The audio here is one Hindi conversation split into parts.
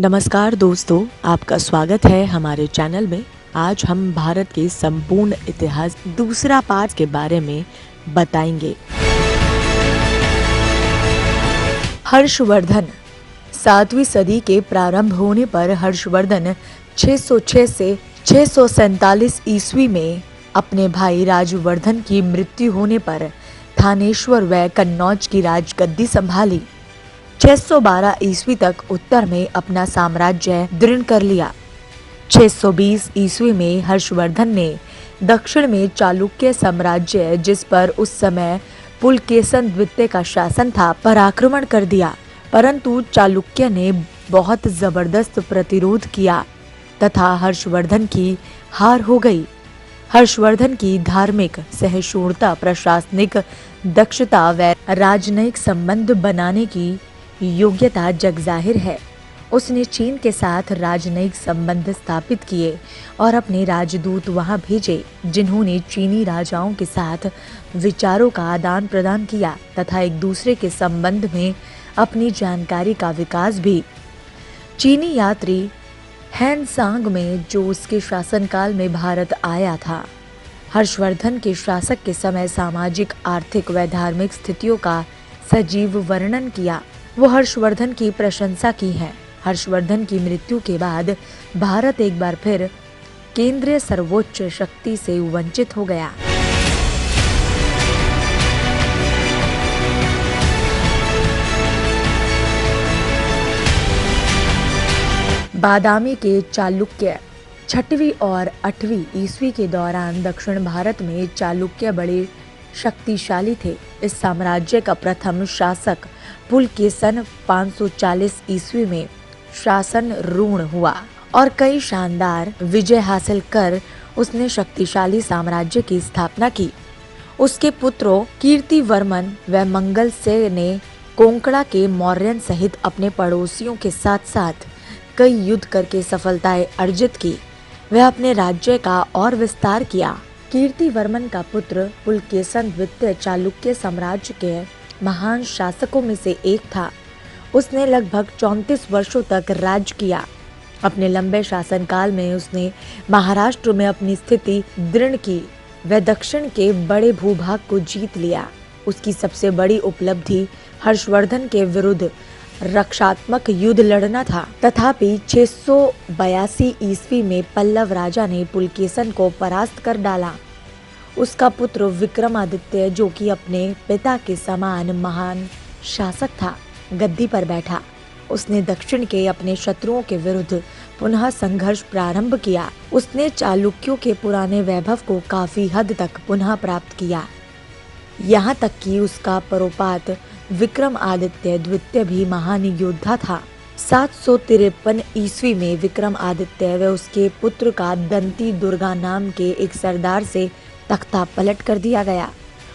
नमस्कार दोस्तों, आपका स्वागत है हमारे चैनल में। आज हम भारत के संपूर्ण इतिहास दूसरा पार्ट के बारे में बताएंगे। हर्षवर्धन। 7वीं सदी के प्रारंभ होने पर हर्षवर्धन 606 से 647 ईस्वी में अपने भाई राजवर्धन की मृत्यु होने पर थानेश्वर व कन्नौज की राजगद्दी संभाली। 612 ईस्वी तक उत्तर में अपना साम्राज्य दृढ़ कर लिया। 620 ईस्वी में हर्षवर्धन ने दक्षिण में चालुक्य साम्राज्य, जिस पर उस समय पुलकेशन द्वितीय का शासन था, पर आक्रमण कर दिया। परंतु चालुक्य ने बहुत जबरदस्त प्रतिरोध किया तथा हर्षवर्धन की हार हो गई। हर्षवर्धन की धार्मिक सहिष्णुता, प्रशासनिक दक्षता व राजनयिक संबंध बनाने की योग्यता जगजाहिर है। उसने चीन के साथ राजनयिक संबंध स्थापित किए और अपने राजदूत वहां भेजे, जिन्होंने चीनी राजाओं के साथ विचारों का आदान प्रदान किया तथा एक दूसरे के संबंध में अपनी जानकारी का विकास भी। चीनी यात्री हैनसांग में, जो उसके शासनकाल में भारत आया था, हर्षवर्धन के शासक के समय सामाजिक, आर्थिक व धार्मिक स्थितियों का सजीव वर्णन किया। वो हर्षवर्धन की प्रशंसा की है। हर्षवर्धन की मृत्यु के बाद भारत एक बार फिर केंद्रीय सर्वोच्च शक्ति से वंचित हो गया। बादामी के चालुक्य। 6वीं और 8वीं ईस्वी के दौरान दक्षिण भारत में चालुक्य बड़े शक्तिशाली थे। इस साम्राज्य का प्रथम शासक पुलकेशन 540 ईस्वी में शासन रूढ़ हुआ और कई शानदार विजय हासिल कर उसने शक्तिशाली साम्राज्य की स्थापना की। उसके पुत्रों कीर्तिवर्मन व मंगल सेन ने कोंकणा के मौर्यन सहित अपने पड़ोसियों के साथ साथ कई युद्ध करके सफलताएं अर्जित की। वह अपने राज्य का और विस्तार किया। कीर्तिवर्मन का पुत्र पुलकेशन द्वितीय चालुक्य साम्राज्य के महान शासकों में से एक था। उसने लगभग 34 वर्षों तक राज्य किया। अपने लंबे शासनकाल में उसने महाराष्ट्र में अपनी स्थिति दृढ़ की व दक्षिण के बड़े भूभाग को जीत लिया। उसकी सबसे बड़ी उपलब्धि हर्षवर्धन के विरुद्ध रक्षात्मक युद्ध लड़ना था। तथापि 682 ईस्वी में पल्लव राजा ने पुलकेशन को परास्त कर डाला। उसका पुत्र विक्रमादित्य, जो कि अपने पिता के समान महान शासक था, गद्दी पर बैठा। उसने दक्षिण के अपने शत्रुओं के विरुद्ध पुनः संघर्ष प्रारंभ किया। उसने चालुक्यों के पुराने वैभव को काफी हद तक पुनः प्राप्त किया। यहाँ तक कि उसका परोपात विक्रमादित्य द्वितीय भी महान योद्धा था। 753 ईस्वी में विक्रमादित्य व उसके पुत्र का दंती दुर्गा नाम के एक सरदार से तख्ता पलट कर दिया गया।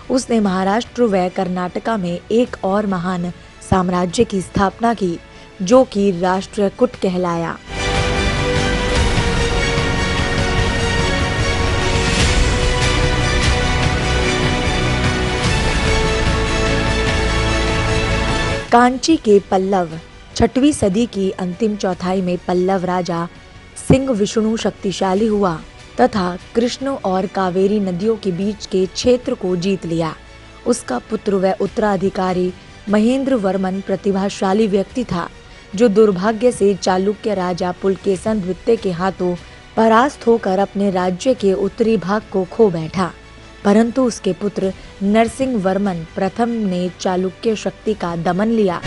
उसने महाराष्ट्र व कर्नाटका में एक और महान साम्राज्य की स्थापना की, जो कि राष्ट्रकूट कहलाया। कांची के पल्लव। 6वीं सदी की अंतिम चौथाई में पल्लव राजा सिंह विष्णु शक्तिशाली हुआ तथा कृष्ण और कावेरी नदियों के बीच के क्षेत्र को जीत लिया। उसका पुत्र व उत्तराधिकारी महेंद्र वर्मन प्रतिभाशाली व्यक्ति था, जो दुर्भाग्य से चालुक्य राजा पुलकेशन द्वितीय के हाथों परास्त होकर अपने राज्य के उत्तरी भाग को खो बैठा। परंतु उसके पुत्र नरसिंह वर्मन प्रथम ने चालुक्य शक्ति का दमन लिया।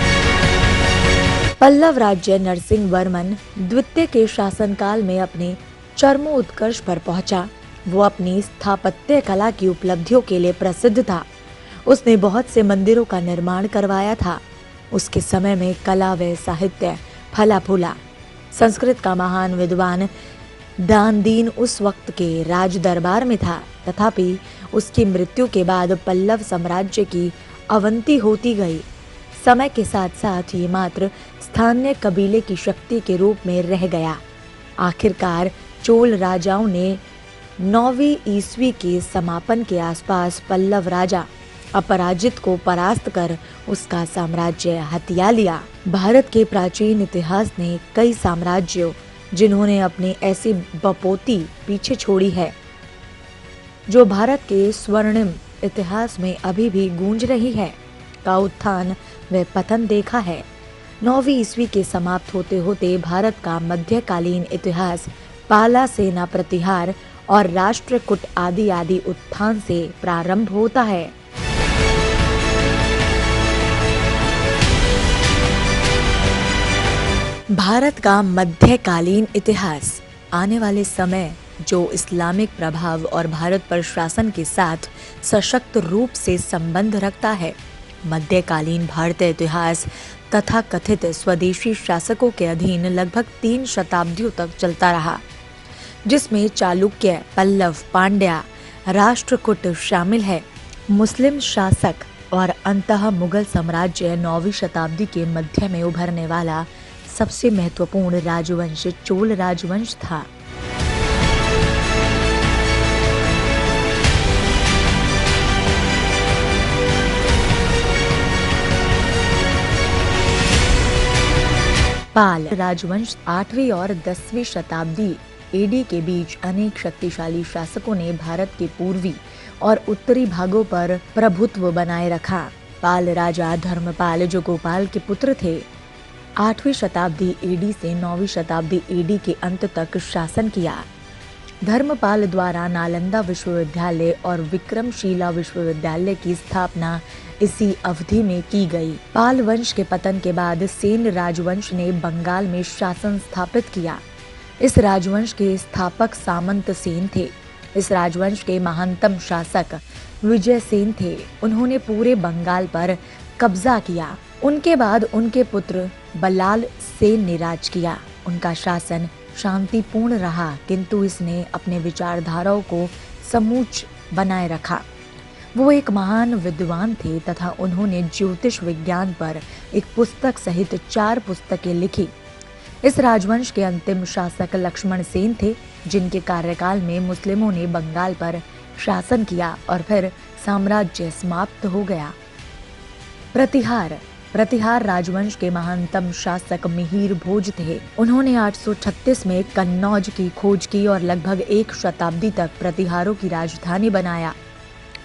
पल्लव राज्य नरसिंह वर्मन द्वितीय के शासनकाल में अपने चरमोत्कर्ष पर पहुंचा। वो अपनी स्थापत्य कला की उपलब्धियों के लिए प्रसिद्ध था। उसने बहुत से मंदिरों का निर्माण करवाया था। उसके समय में कला व साहित्य फला फूला। संस्कृत का महान विद्वान दानदीन उस वक्त के राज दरबार में था। तथापि उसकी मृत्यु के बाद पल्लव साम्राज्य की अवनति होती गई। समय के साथ साथ ये मात्र स्थानीय कबीले की शक्ति के रूप में रह गया। आखिरकार चोल राजाओं ने 9वीं ईस्वी के समापन के आसपास पल्लव राजा अपराजित को परास्त कर उसका साम्राज्य हथिया लिया। भारत के प्राचीन इतिहास ने कई साम्राज्यों जिन्होंने अपनी ऐसी बपोती पीछे छोड़ी है जो भारत के स्वर्णिम इतिहास में अभी भी गूंज रही है, का उत्थान व पतन देखा है। 9वीं ईस्वी के समाप्त होते होते भारत का मध्यकालीन इतिहास पाला सेना प्रतिहार और राष्ट्रकूट आदि उत्थान से प्रारंभ होता है। भारत का मध्यकालीन इतिहास आने वाले समय जो इस्लामिक प्रभाव और भारत पर शासन के साथ सशक्त रूप से संबंध रखता है। मध्यकालीन भारतीय इतिहास तथा कथित स्वदेशी शासकों के अधीन लगभग 3 शताब्दियों तक चलता रहा, जिसमें चालुक्य, पल्लव, पांड्या, राष्ट्रकूट शामिल है। मुस्लिम शासक और अंततः मुगल साम्राज्य 9वीं शताब्दी के मध्य में उभरने वाला सबसे महत्वपूर्ण राजवंश चोल राजवंश था। पाल राजवंश 8वीं और 10वीं शताब्दी एडी के बीच अनेक शक्तिशाली शासकों ने भारत के पूर्वी और उत्तरी भागों पर प्रभुत्व बनाए रखा। पाल राजा धर्मपाल जो गोपाल के पुत्र थे, 8वीं शताब्दी एडी से 9वीं शताब्दी एडी के अंत तक शासन किया। धर्मपाल द्वारा नालंदा विश्वविद्यालय और विक्रमशिला विश्वविद्यालय की स्थापना इसी अवधि में की गई। पाल वंश के पतन के बाद सेन राजवंश ने बंगाल में शासन स्थापित किया। इस राजवंश के स्थापक सामंत सेन थे। इस राजवंश के महानतम शासक विजय सेन थे। उन्होंने पूरे बंगाल पर कब्जा किया। उनके बाद उनके पुत्र बल्लाल सेन ने राज किया। उनका शासन शांतिपूर्ण रहा, किंतु इसने अपने विचारधाराओं को समूच बनाए रखा। वो एक महान विद्वान थे तथा उन्होंने ज्योतिष विज्ञान पर एक पुस्तक सहित 4 पुस्तकें लिखी। इस राजवंश के अंतिम शासक लक्ष्मण सेन थे, जिनके कार्यकाल में मुस्लिमों ने बंगाल पर शासन किया और फिर साम्राज्य समाप्त हो गया। प्रतिहार राजवंश के महानतम शासक मिहिर भोज थे। उन्होंने 836 में कन्नौज की खोज की और लगभग 1 शताब्दी तक प्रतिहारों की राजधानी बनाया।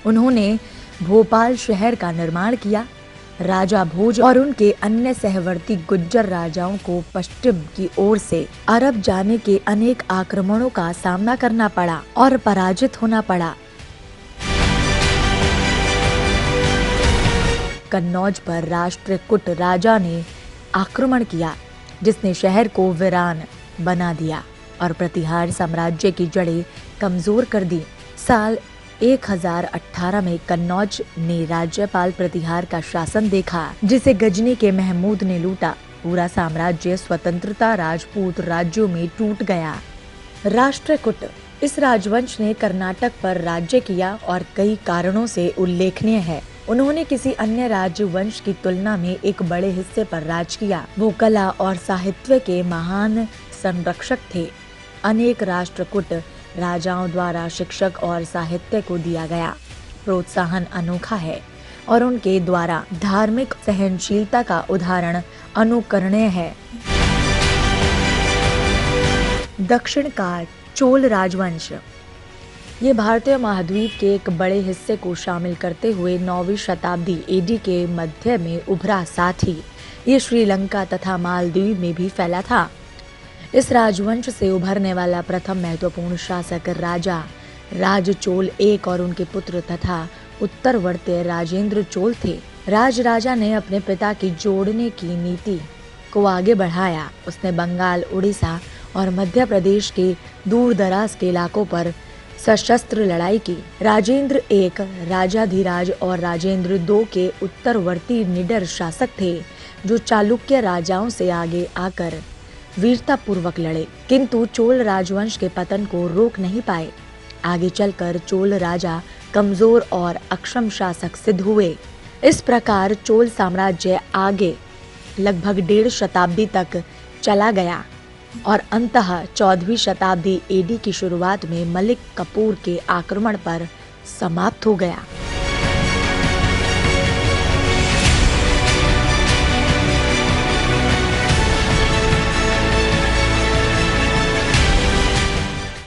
उन्होंने भोपाल शहर का निर्माण किया। राजा भोज और उनके अन्य सहवर्ती गुज्जर राजाओं को पश्चिम की ओर से अरब जाने के अनेक आक्रमणों का सामना करना पड़ा और पराजित होना पड़ा। कन्नौज पर राष्ट्रकूट राजा ने आक्रमण किया, जिसने शहर को वीरान बना दिया और प्रतिहार साम्राज्य की जड़ें कमजोर कर दी। साल 1018 में कन्नौज ने राज्यपाल प्रतिहार का शासन देखा, जिसे गजनी के महमूद ने लूटा। पूरा साम्राज्य स्वतंत्रता राजपूत राज्यों में टूट गया। राष्ट्रकूट इस राजवंश ने कर्नाटक पर राज्य किया और कई कारणों से उल्लेखनीय है। उन्होंने किसी अन्य राजवंश की तुलना में एक बड़े हिस्से पर राज किया। वो कला और साहित्य के महान संरक्षक थे। अनेक राष्ट्रकूट राजाओं द्वारा शिक्षक और साहित्य को दिया गया प्रोत्साहन अनोखा है और उनके द्वारा धार्मिक सहनशीलता का उदाहरण अनुकरणीय है। दक्षिण का चोल राजवंश ये भारतीय महाद्वीप के एक बड़े हिस्से को शामिल करते हुए 9वीं शताब्दी एडी के मध्य में उभरा। साथ ही ये श्रीलंका तथा मालदीव में भी फैला था। इस राजवंश से उभरने वाला प्रथम महत्वपूर्ण शासक राजा राजचोल एक और उनके पुत्र तथा उत्तरवर्ती राजेंद्र चोल थे। राजा ने अपने पिता की जोड़ने की नीति को आगे बढ़ाया। उसने बंगाल, उड़ीसा और मध्य प्रदेश के दूर दराज के इलाकों पर सशस्त्र लड़ाई की। राजेंद्र एक राजाधिराज और राजेंद्र दो के उत्तरवर्ती निडर शासक थे, जो चालुक्य राजाओं से आगे आकर वीरतापूर्वक लड़े, किंतु चोल राजवंश के पतन को रोक नहीं पाए। आगे चलकर चोल राजा कमजोर और अक्षम शासक सिद्ध हुए। इस प्रकार चोल साम्राज्य आगे लगभग 1.5 शताब्दी तक चला गया और अंततः 14वीं शताब्दी एडी की शुरुआत में मलिक कफूर के आक्रमण पर समाप्त हो गया।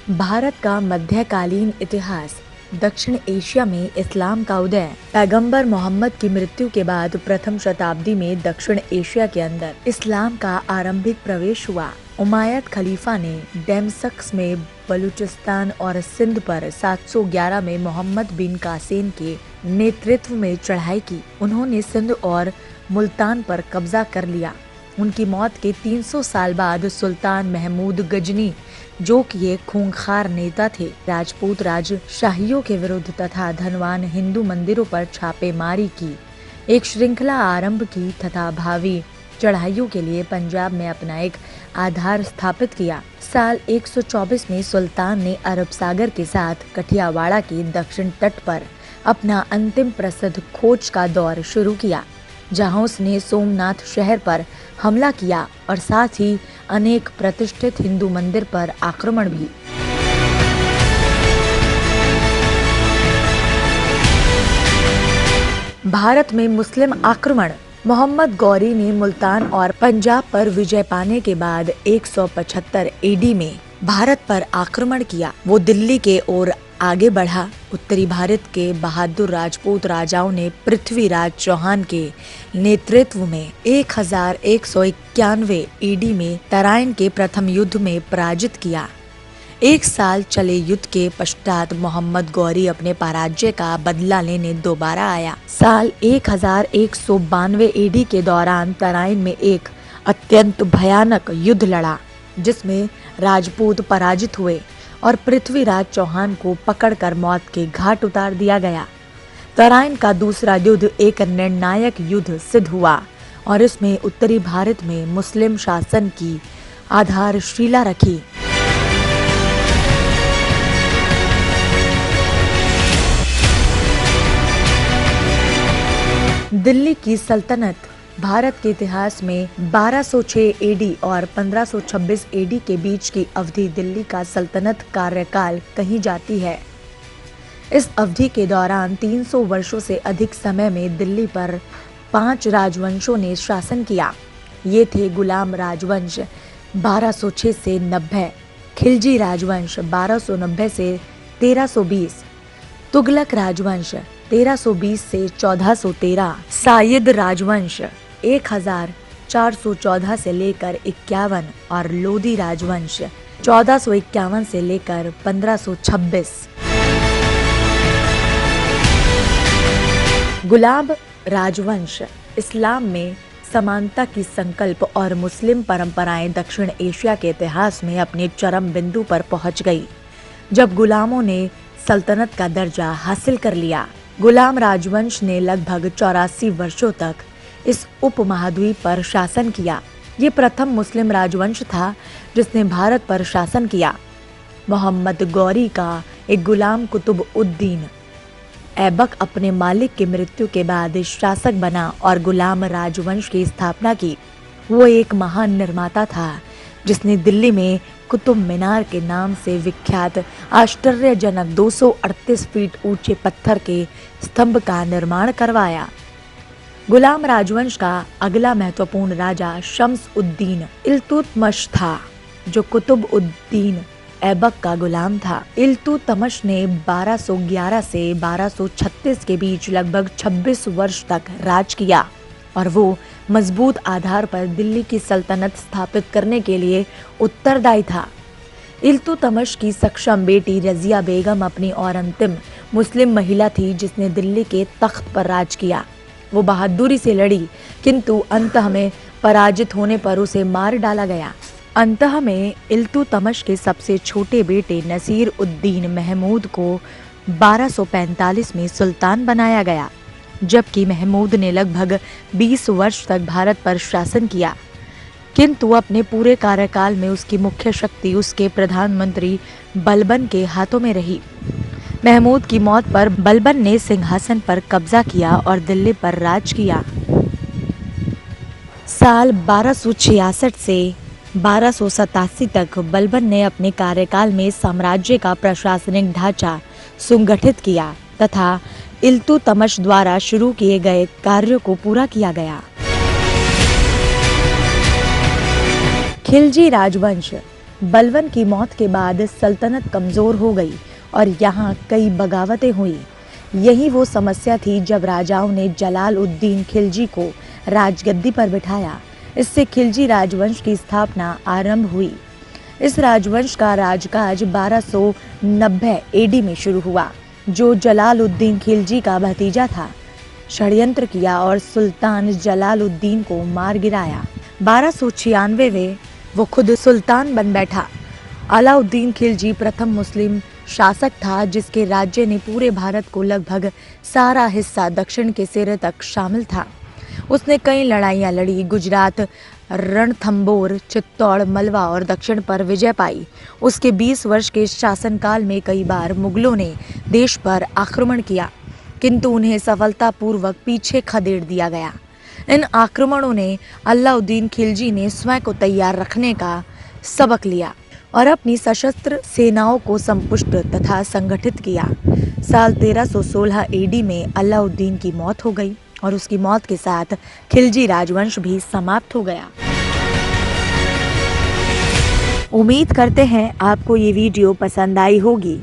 भारत का मध्यकालीन इतिहास। दक्षिण एशिया में इस्लाम का उदय। पैगंबर मोहम्मद की मृत्यु के बाद प्रथम शताब्दी में दक्षिण एशिया के अंदर इस्लाम का आरंभिक प्रवेश हुआ। उमायद खलीफा ने डेमस्कस में बलूचिस्तान और सिंध पर 711 में मोहम्मद बिन कासिम के नेतृत्व में चढ़ाई की। उन्होंने सिंध और मुल्तान पर कब्जा कर लिया। उनकी मौत के 300 साल बाद सुल्तान महमूद गजनी, जो कि एक खूंखार नेता थे, राजपूत राजशाहियों के विरुद्ध तथा धनवान हिंदू मंदिरों पर छापेमारी की एक श्रृंखला आरंभ की तथा भावी चढ़ाइयों के लिए पंजाब में अपना एक आधार स्थापित किया। साल 124 में सुल्तान ने अरब सागर के साथ कठियावाड़ा के दक्षिण तट पर अपना अंतिम प्रसिद्ध खोज का दौर शुरू किया, जहां उसने सोमनाथ शहर पर हमला किया और साथ ही अनेक प्रतिष्ठित हिंदू मंदिर पर आक्रमण भी। भारत में मुस्लिम आक्रमण। मोहम्मद गौरी ने मुल्तान और पंजाब पर विजय पाने के बाद 175 एडी में भारत पर आक्रमण किया। वो दिल्ली के ओर आगे बढ़ा। उत्तरी भारत के बहादुर राजपूत राजाओं ने पृथ्वीराज चौहान के नेतृत्व में 1191 एडी में तराइन के प्रथम युद्ध में पराजित किया। एक साल चले युद्ध के पश्चात मोहम्मद गौरी अपने पराजय का बदला लेने दोबारा आया। साल 1192 एडी के दौरान तराइन में एक अत्यंत भयानक युद्ध लड़ा, जिसमें राजपूत पराजित हुए और पृथ्वीराज चौहान को पकड़कर मौत के घाट उतार दिया गया। तराइन का दूसरा युद्ध एक निर्णायक युद्ध सिद्ध हुआ और इसमें उत्तरी भारत में मुस्लिम शासन की आधारशिला रखी। दिल्ली की सल्तनत। भारत के इतिहास में 1206 एडी और 1526 एडी के बीच की अवधि दिल्ली का सल्तनत कार्यकाल कही जाती है। इस अवधि के दौरान 300 वर्षों से अधिक समय में दिल्ली पर 5 राजवंशों ने शासन किया। ये थे गुलाम राजवंश 1206 से 90, खिलजी राजवंश 1290 से 1320, तुगलक राजवंश 1320 से 1413, सायिद राजवंश 1414 से लेकर 51 और लोधी राजवंश 1451 से लेकर 1526। गुलाम राजवंश। इस्लाम में समानता की संकल्प और मुस्लिम परंपराएं दक्षिण एशिया के इतिहास में अपने चरम बिंदु पर पहुंच गई, जब गुलामों ने सल्तनत का दर्जा हासिल कर लिया। गुलाम राजवंश ने लगभग 84 वर्षों तक इस उपमहाद्वीप पर शासन किया। ये प्रथम मुस्लिम राजवंश था जिसने भारत पर शासन किया। मोहम्मद गौरी का एक गुलाम कुतुब उद्दीन ऐबक अपने मालिक की मृत्यु के बाद शासक बना और गुलाम राजवंश की स्थापना की। वो एक महान निर्माता था जिसने दिल्ली में कुतुब मीनार के नाम से विख्यात आश्चर्यजनक 238 फीट ऊंचे पत्थर के स्तंभ का निर्माण करवाया। गुलाम राजवंश का अगला महत्वपूर्ण राजा शम्स उद्दीन इल्तुतमिश था, जो कुतुब उद्दीन ऐबक का गुलाम था। इल्तुतमिश ने 1211 से 1236 के बीच लगभग 26 वर्ष तक राज किया और वो मजबूत आधार पर दिल्ली की सल्तनत स्थापित करने के लिए उत्तरदायी था। इल्तुतमिश की सक्षम बेटी रजिया बेगम अपनी और अंतिम मुस्लिम महिला थी जिसने दिल्ली के तख्त पर राज किया। वो बहादुरी से लड़ी, किंतु अंतः में पराजित होने पर उसे मार डाला गया। अंतः में इल्तुतमिश के सबसे छोटे बेटे नसीर उद्दीन महमूद को 1245 में सुल्तान बनाया गया, जबकि महमूद ने लगभग 20 वर्ष तक भारत पर शासन किया, किंतु अपने पूरे कार्यकाल में उसकी मुख्य शक्ति उसके प्रधानमंत्री बलबन के हाथों में रही। महमूद की मौत पर बलबन ने सिंहासन पर कब्जा किया और दिल्ली पर राज किया। साल 1266 से 1287 तक बलबन ने अपने कार्यकाल में साम्राज्य का प्रशासनिक ढांचा सुगठित किया तथा इल्तुतमिश द्वारा शुरू किए गए कार्यों को पूरा किया गया। खिलजी राजवंश। बलबन की मौत के बाद सल्तनत कमजोर हो गई और यहाँ कई बगावतें हुई। यही वो समस्या थी जब राजाओं ने जलाल उद्दीन खिलजी को राजगद्दी पर बिठाया। इससे खिलजी राजवंश की स्थापना आरंभ हुई। इस राजवंश का राजकाज 1290 एडी में शुरू हुआ, जो जलाल उद्दीन खिलजी का भतीजा था। षड्यंत्र किया और सुल्तान जलाल उद्दीन को मार गिराया। 1296 में वो खुद सुल्तान बन बैठा। अलाउद्दीन खिलजी प्रथम मुस्लिम शासक था जिसके राज्य ने पूरे भारत को लगभग सारा हिस्सा दक्षिण के सिरे तक शामिल था। उसने कई लड़ाइयाँ लड़ी, गुजरात, रणथंबोर, चित्तौड़, मलवा और दक्षिण पर विजय पाई। उसके 20 वर्ष के शासनकाल में कई बार मुगलों ने देश पर आक्रमण किया, किंतु उन्हें सफलतापूर्वक पीछे खदेड़ दिया गया। इन आक्रमणों ने अलाउद्दीन खिलजी ने स्वयं को तैयार रखने का सबक लिया और अपनी सशस्त्र सेनाओं को संपुष्ट तथा संगठित किया। साल 1316 एडी में अलाउद्दीन की मौत हो गई और उसकी मौत के साथ खिलजी राजवंश भी समाप्त हो गया। उम्मीद करते हैं आपको ये वीडियो पसंद आई होगी।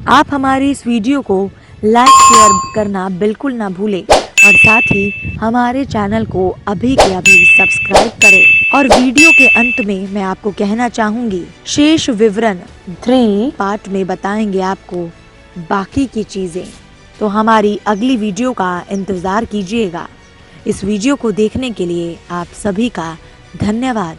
आप हमारी इस वीडियो को लाइक शेयर करना बिल्कुल ना भूलें और साथ ही हमारे चैनल को अभी के अभी सब्सक्राइब करें। और वीडियो के अंत में मैं आपको कहना चाहूँगी, शेष विवरण 3 पार्ट में बताएंगे आपको बाकी की चीज़ें। तो हमारी अगली वीडियो का इंतज़ार कीजिएगा। इस वीडियो को देखने के लिए आप सभी का धन्यवाद।